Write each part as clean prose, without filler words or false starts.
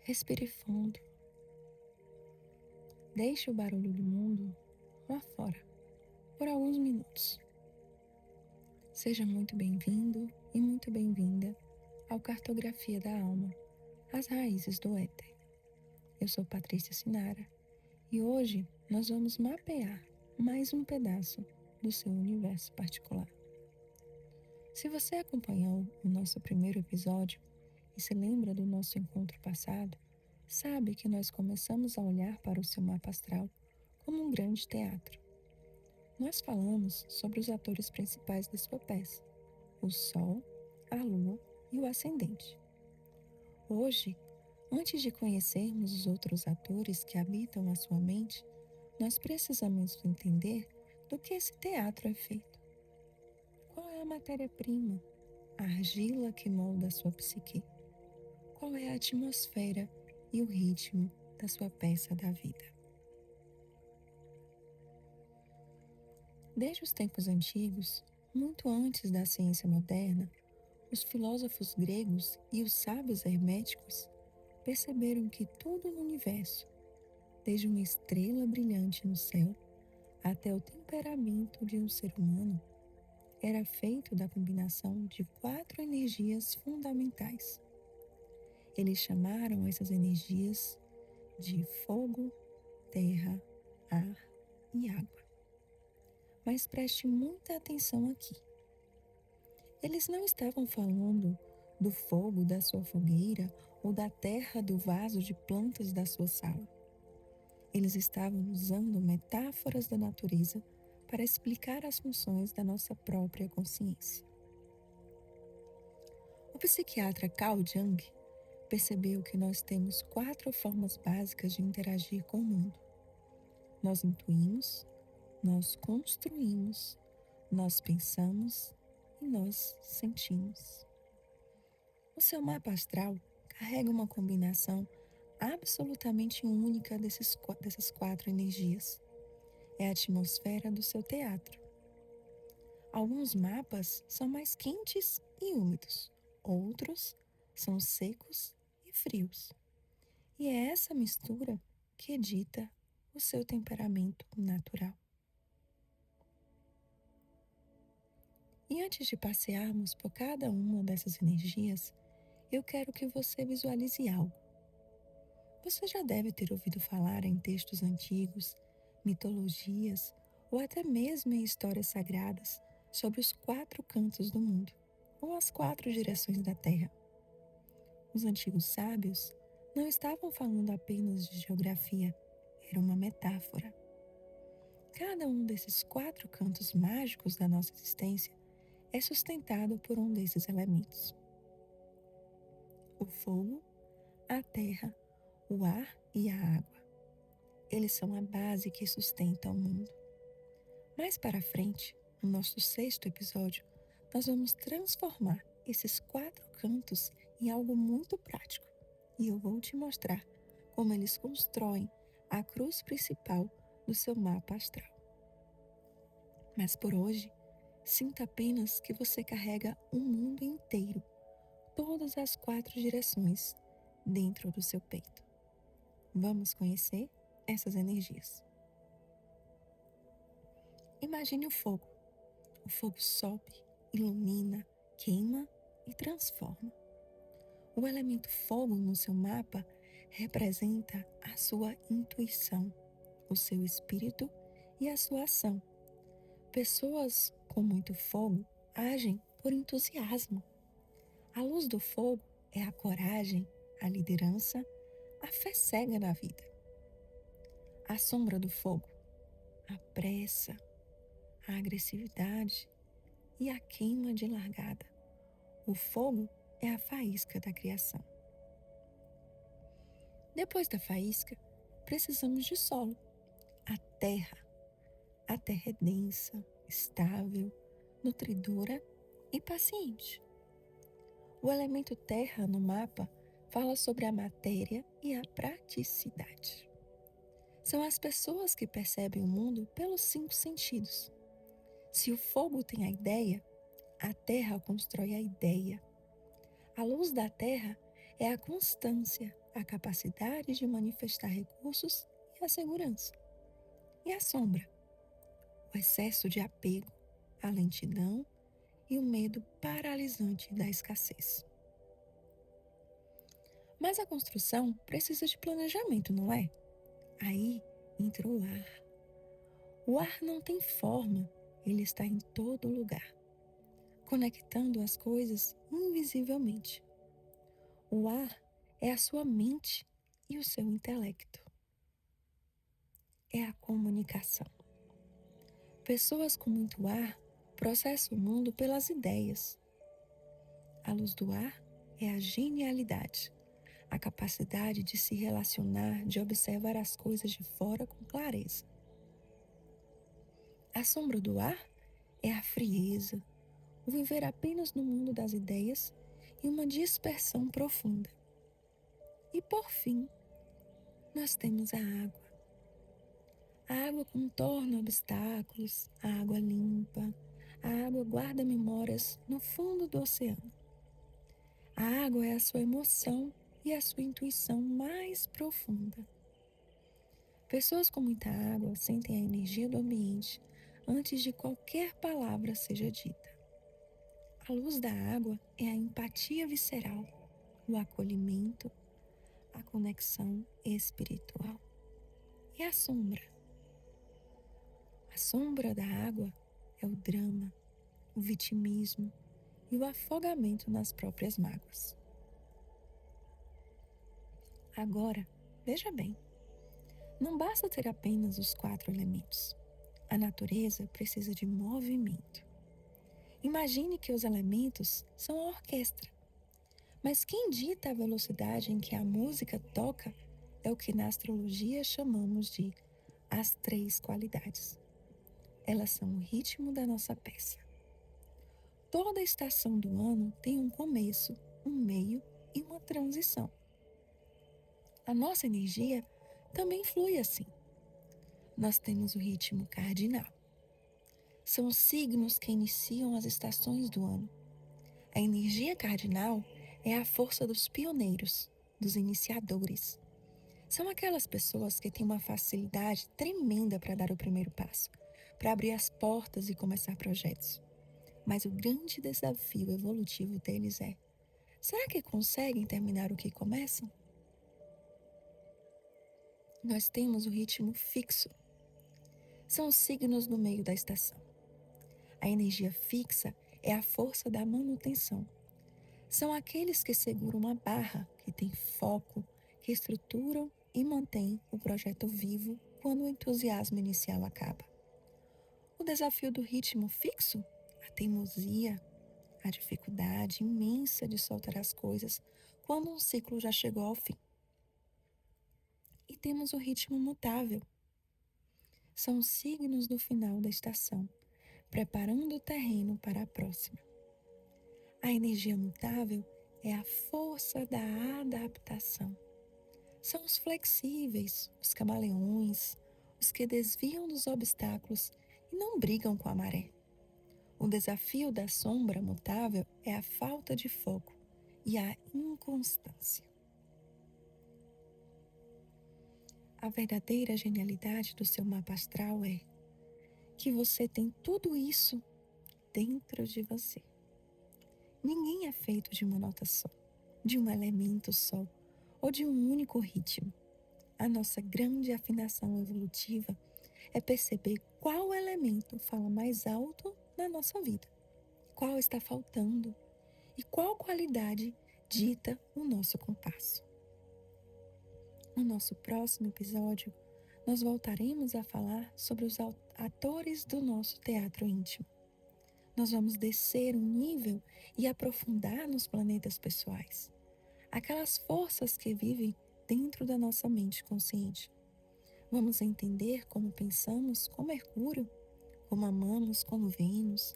Respire fundo. Deixe o barulho do mundo lá fora por alguns minutos. Seja muito bem-vindo e muito bem-vinda ao Cartografia da Alma, as raízes do éter. Eu sou Patrícia Sinara e hoje nós vamos mapear mais um pedaço do seu universo particular. Se você acompanhou o nosso primeiro episódio e se lembra do nosso encontro passado, sabe que nós começamos a olhar para o seu mapa astral como um grande teatro. Nós falamos sobre os atores principais da sua peça, o Sol, a Lua e o Ascendente. Hoje, antes de conhecermos os outros atores que habitam a sua mente, nós precisamos entender do que esse teatro é feito. Qual é a matéria-prima, a argila que molda a sua psique? Qual é a atmosfera e o ritmo da sua peça da vida? Desde os tempos antigos, muito antes da ciência moderna, os filósofos gregos e os sábios herméticos perceberam que tudo no universo, desde uma estrela brilhante no céu até o temperamento de um ser humano, era feito da combinação de 4 energias fundamentais. Eles chamaram essas energias de fogo, terra, ar e água. Mas preste muita atenção aqui. Eles não estavam falando do fogo da sua fogueira ou da terra do vaso de plantas da sua sala. Eles estavam usando metáforas da natureza para explicar as funções da nossa própria consciência. O psiquiatra Carl Jung percebeu que nós temos 4 formas básicas de interagir com o mundo. Nós intuímos, nós construímos, nós pensamos e nós sentimos. O seu mapa astral carrega uma combinação absolutamente única dessas 4 energias. É a atmosfera do seu teatro. Alguns mapas são mais quentes e úmidos, outros são secos e frios. E é essa mistura que edita o seu temperamento natural. E antes de passearmos por cada uma dessas energias, eu quero que você visualize algo. Você já deve ter ouvido falar em textos antigos, mitologias ou até mesmo em histórias sagradas sobre os 4 cantos do mundo, ou as 4 direções da Terra. Os antigos sábios não estavam falando apenas de geografia, era uma metáfora. Cada um desses 4 cantos mágicos da nossa existência é sustentado por um desses elementos. O fogo, a terra, o ar e a água. Eles são a base que sustenta o mundo. Mais para frente, no nosso 6º episódio, nós vamos transformar esses 4 cantos em algo muito prático. E eu vou te mostrar como eles constroem a cruz principal do seu mapa astral. Mas por hoje, sinta apenas que você carrega o mundo inteiro, todas as 4 direções, dentro do seu peito. Vamos conhecer essas energias. Imagine o fogo. O fogo sobe, ilumina, queima e transforma. O elemento fogo no seu mapa representa a sua intuição, o seu espírito e a sua ação. Pessoas com muito fogo agem por entusiasmo. A luz do fogo é a coragem, a liderança, a fé cega na vida. A sombra do fogo, a pressa, a agressividade e a queima de largada. O fogo é a faísca da criação. Depois da faísca, precisamos de solo, a terra. A terra é densa, estável, nutridora e paciente. O elemento terra no mapa fala sobre a matéria e a praticidade. São as pessoas que percebem o mundo pelos 5 sentidos. Se o fogo tem a ideia, a terra constrói a ideia. A luz da terra é a constância, a capacidade de manifestar recursos e a segurança. E a sombra? O excesso de apego, a lentidão e o medo paralisante da escassez. Mas a construção precisa de planejamento, não é? Aí entra o ar. O ar não tem forma, ele está em todo lugar, conectando as coisas invisivelmente. O ar é a sua mente e o seu intelecto. É a comunicação. Pessoas com muito ar processam o mundo pelas ideias. A luz do ar é a genialidade, a capacidade de se relacionar, de observar as coisas de fora com clareza. A sombra do ar é a frieza, o viver apenas no mundo das ideias e uma dispersão profunda. E por fim, nós temos a água. A água contorna obstáculos, a água limpa, a água guarda memórias no fundo do oceano. A água é a sua emoção e a sua intuição mais profunda. Pessoas com muita água sentem a energia do ambiente antes de qualquer palavra seja dita. A luz da água é a empatia visceral, o acolhimento, a conexão espiritual. E a sombra? A sombra da água é o drama, o vitimismo e o afogamento nas próprias mágoas. Agora, veja bem, não basta ter apenas os 4 elementos. A natureza precisa de movimento. Imagine que os elementos são a orquestra, mas quem dita a velocidade em que a música toca é o que na astrologia chamamos de as 3 qualidades. Elas são o ritmo da nossa peça. Toda estação do ano tem um começo, um meio e uma transição. A nossa energia também flui assim. Nós temos o ritmo cardinal. São os signos que iniciam as estações do ano. A energia cardinal é a força dos pioneiros, dos iniciadores. São aquelas pessoas que têm uma facilidade tremenda para dar o primeiro passo, para abrir as portas e começar projetos. Mas o grande desafio evolutivo deles é: será que conseguem terminar o que começam? Nós temos o ritmo fixo. São os signos no meio da estação. A energia fixa é a força da manutenção. São aqueles que seguram a barra, que têm foco, que estruturam e mantêm o projeto vivo quando o entusiasmo inicial acaba. O desafio do ritmo fixo? A teimosia, a dificuldade imensa de soltar as coisas quando um ciclo já chegou ao fim. E temos o ritmo mutável. São os signos do final da estação, preparando o terreno para a próxima. A energia mutável é a força da adaptação. São os flexíveis, os camaleões, os que desviam dos obstáculos e não brigam com a maré. O desafio da sombra mutável é a falta de foco e a inconstância. A verdadeira genialidade do seu mapa astral é que você tem tudo isso dentro de você. Ninguém é feito de uma nota só, de um elemento só ou de um único ritmo. A nossa grande afinação evolutiva é perceber qual elemento fala mais alto na nossa vida, qual está faltando e qual qualidade dita o nosso compasso. No nosso próximo episódio, nós voltaremos a falar sobre os atores do nosso teatro íntimo. Nós vamos descer um nível e aprofundar nos planetas pessoais, aquelas forças que vivem dentro da nossa mente consciente. Vamos entender como pensamos com Mercúrio, como amamos com Vênus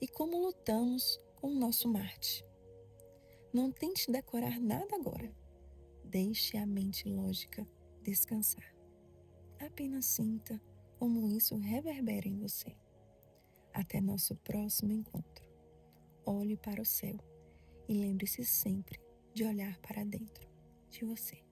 e como lutamos com o nosso Marte. Não tente decorar nada agora. Deixe a mente lógica descansar. Apenas sinta como isso reverbera em você. Até nosso próximo encontro. Olhe para o céu e lembre-se sempre de olhar para dentro de você.